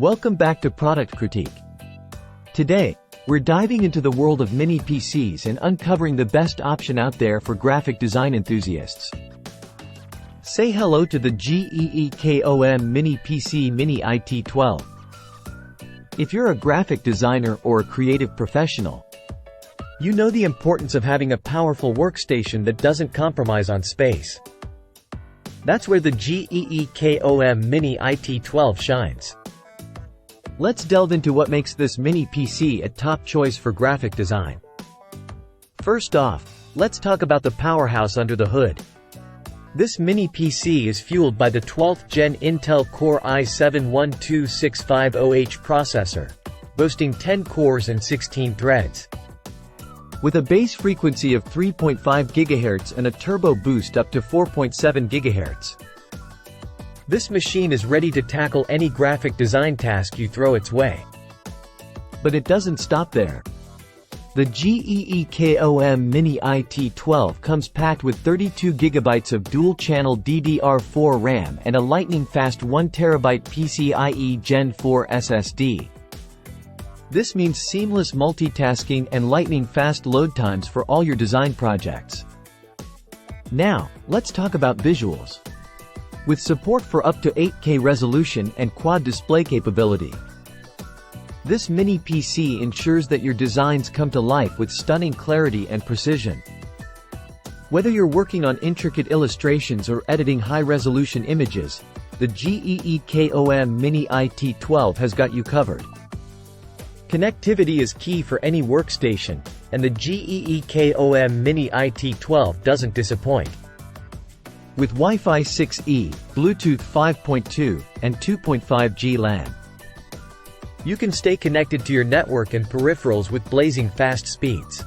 Welcome back to Product Critique. Today, we're diving into the world of mini PCs and uncovering the best option out there for graphic design enthusiasts. Say hello to the GEEKOM Mini PC Mini IT12. If you're a graphic designer or a creative professional, you know the importance of having a powerful workstation that doesn't compromise on space. That's where the GEEKOM Mini IT12 shines. Let's delve into what makes this mini PC a top choice for graphic design. First off, let's talk about the powerhouse under the hood. This mini PC is fueled by the 12th Gen Intel Core i7-12650H processor, boasting 10 cores and 16 threads. With a base frequency of 3.5 GHz and a turbo boost up to 4.7 GHz. This machine is ready to tackle any graphic design task you throw its way. But it doesn't stop there. The GEEKOM Mini IT12 comes packed with 32 GB of dual-channel DDR4 RAM and a lightning-fast 1TB PCIe Gen 4 SSD. This means seamless multitasking and lightning-fast load times for all your design projects. Now, let's talk about visuals. With support for up to 8K resolution and quad display capability, this mini PC ensures that your designs come to life with stunning clarity and precision. Whether you're working on intricate illustrations or editing high-resolution images, the GEEKOM Mini IT12 has got you covered. Connectivity is key for any workstation, and the GEEKOM Mini IT12 doesn't disappoint. With Wi-Fi 6E, Bluetooth 5.2, and 2.5G LAN, you can stay connected to your network and peripherals with blazing fast speeds.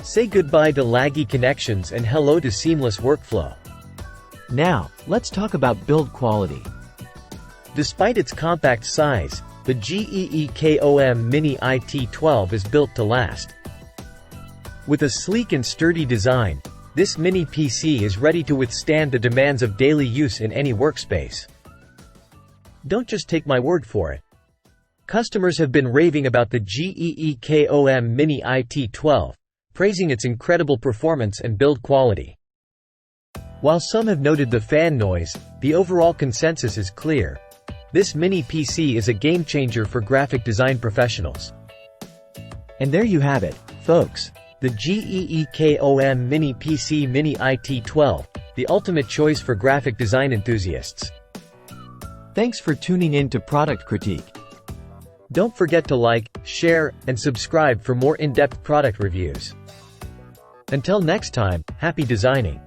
Say goodbye to laggy connections and hello to seamless workflow. Now, let's talk about build quality. Despite its compact size, the GEEKOM Mini IT12 is built to last. With a sleek and sturdy design, this mini PC is ready to withstand the demands of daily use in any workspace. Don't just take my word for it. Customers have been raving about the GEEKOM Mini IT12, praising its incredible performance and build quality. While some have noted the fan noise, the overall consensus is clear. This mini PC is a game-changer for graphic design professionals. And there you have it, folks. The GEEKOM Mini PC Mini IT12, the ultimate choice for graphic design enthusiasts. Thanks for tuning in to Product Critique. Don't forget to like, share, and subscribe for more in-depth product reviews. Until next time, happy designing!